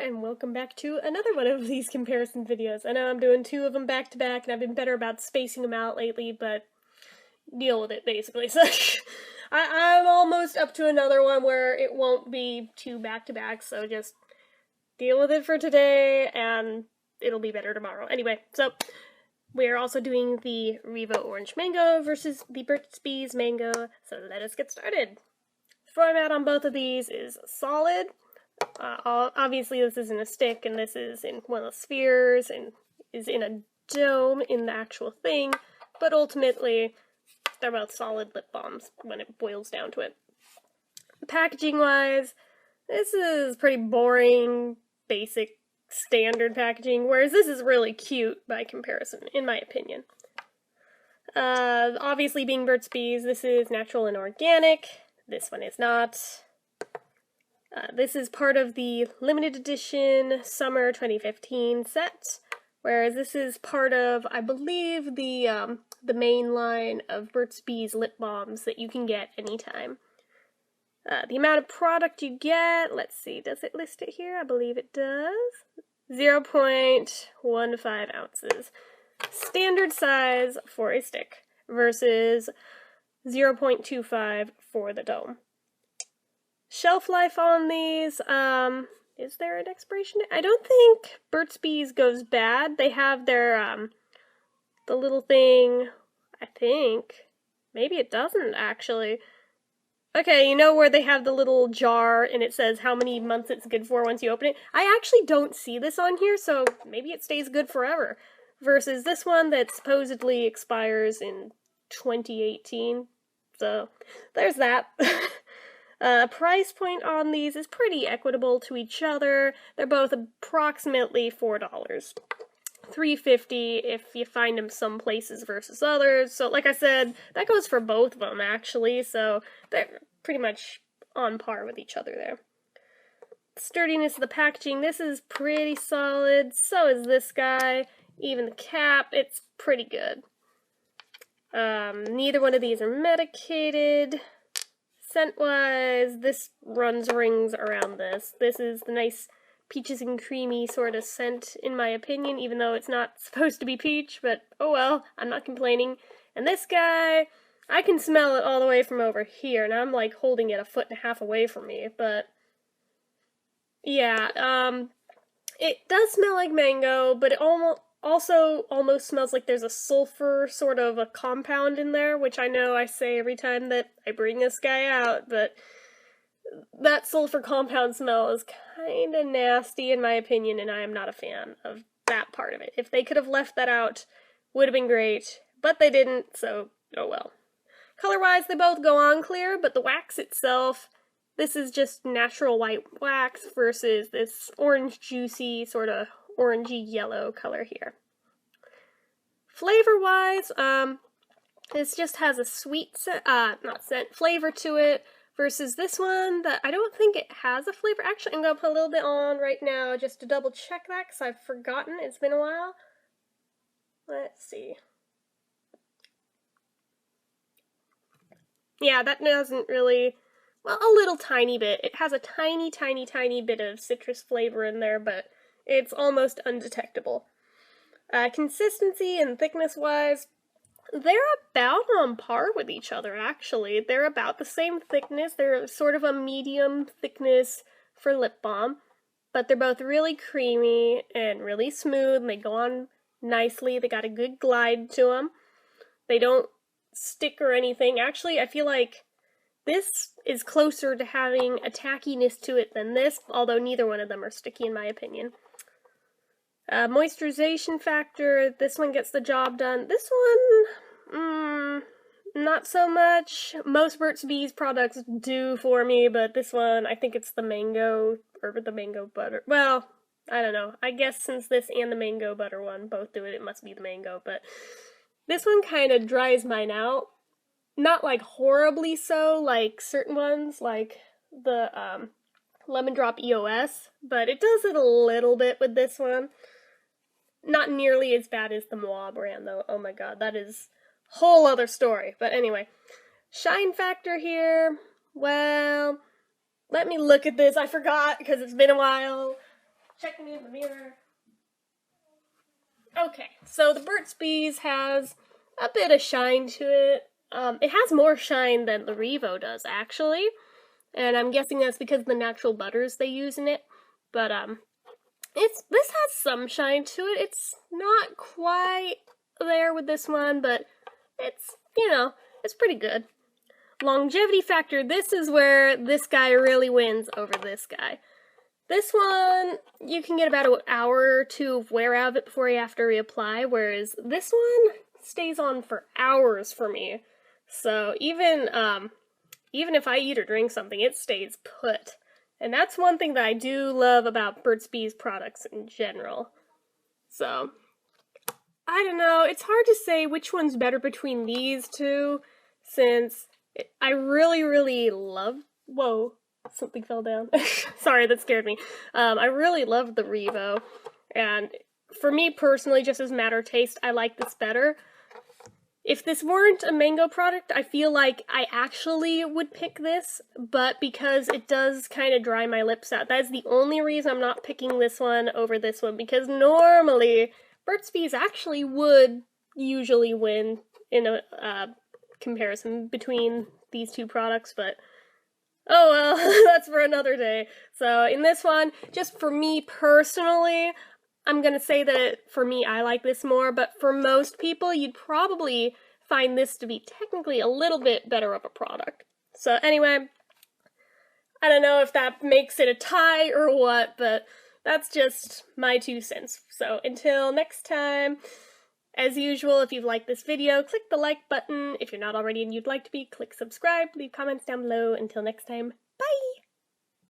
and welcome back to another one of these comparison videos. I know I'm doing two of them back to back, and I've been better about spacing them out lately, but deal with it, basically. So I'm almost up to another one where it won't be two back to back, so just deal with it for today, and it'll be better tomorrow. Anyway, so we are also doing the REVO Orange Mango versus the Burt's Bees Mango, so let us get started. Format on both of these is solid. Obviously this is in a stick, and this is in one of the spheres, and is in a dome in the actual thing, but ultimately they're both solid lip balms when it boils down to it. Packaging-wise, this is pretty boring, basic, standard packaging, whereas this is really cute by comparison, in my opinion. Obviously being Burt's Bees, this is natural and organic. This one is not. This is part of the limited edition summer 2015 set, whereas this is part of, I believe, the main line of Burt's Bees lip balms that you can get anytime. The amount of product you get, let's see, does it list it here? I believe it does. 0.15 ounces. Standard size for a stick versus 0.25 for the dome. Shelf life on these, is there an expiration date? I don't think Burt's Bees goes bad. They have their, the little thing, I think. Maybe it doesn't, actually. Okay, you know where they have the little jar and it says how many months it's good for once you open it? I actually don't see this on here, so maybe it stays good forever. Versus this one that supposedly expires in 2018. So, there's that. Price point on these is pretty equitable to each other. They're both approximately $4. $3.50 if you find them some places versus others. So like I said, that goes for both of them actually, so they're pretty much on par with each other there. Sturdiness of the packaging, this is pretty solid. So is this guy. Even the cap, it's pretty good. Neither one of these are medicated. Scent-wise, this runs rings around this. This is the nice peaches and creamy sort of scent, in my opinion, even though it's not supposed to be peach, but oh well, I'm not complaining. And this guy, I can smell it all the way from over here, and I'm like holding it 1.5 feet away from me, but yeah, it does smell like mango, but it also almost smells like there's a sulfur sort of a compound in there, which I know I say every time that I bring this guy out, but that sulfur compound smell is kind of nasty in my opinion, and I am not a fan of that part of it. If they could have left that out, would have been great, but they didn't, so oh well. Color-wise, they both go on clear, but the wax itself, this is just natural white wax versus this orange juicy sort of orangey yellow color here. Flavor-wise, this just has a sweet flavor to it, versus this one that I don't think it has a flavor. Actually, I'm going to put a little bit on right now just to double check that, because I've forgotten. It's been a while. Let's see. Yeah, that doesn't really, well, a little tiny bit. It has a tiny, tiny, tiny bit of citrus flavor in there, but it's almost undetectable. Consistency and thickness-wise, they're about on par with each other, actually. They're about the same thickness. They're sort of a medium thickness for lip balm, but they're both really creamy and really smooth, and they go on nicely. They got a good glide to them. They don't stick or anything. Actually, I feel like this is closer to having a tackiness to it than this, although neither one of them are sticky in my opinion. Moisturization factor, this one gets the job done. This one, not so much. Most Burt's Bees products do for me, but this one, I think it's the mango, or the mango butter. Well, I don't know. I guess since this and the mango butter one both do it, it must be the mango, but this one kind of dries mine out. Not like horribly so, like certain ones, like the Lemon Drop EOS, but it does it a little bit with this one. Not nearly as bad as the Moi brand, though. Oh my god, that is a whole other story. But anyway, shine factor here, well, let me look at this. I forgot because it's been a while. Check me in the mirror. Okay, so the Burt's Bees has a bit of shine to it. It has more shine than the REVO does, actually. And I'm guessing that's because of the natural butters they use in it. But, this has some shine to it. It's not quite there with this one, but it's, you know, it's pretty good. Longevity factor, this is where this guy really wins over this guy. This one, you can get about an hour or two of wear out of it before you have to reapply, whereas this one stays on for hours for me. So even if I eat or drink something, it stays put. And that's one thing that I do love about Burt's Bees products in general. So, I don't know, it's hard to say which one's better between these two, since I really, really love... Whoa. Something fell down. Sorry, that scared me. I really love the REVO, and for me personally, just as a matter of taste, I like this better. If this weren't a mango product, I feel like I actually would pick this, but because it does kind of dry my lips out, that's the only reason I'm not picking this one over this one, because normally, Burt's Bees actually would usually win in a comparison between these two products, but oh well, that's for another day. So in this one, just for me personally, I'm gonna say that for me, I like this more, but for most people, you'd probably find this to be technically a little bit better of a product. So anyway, I don't know if that makes it a tie or what, but that's just my 2 cents. So until next time, as usual, if you've liked this video, click the like button. If you're not already and you'd like to be, click subscribe, leave comments down below. Until next time, bye!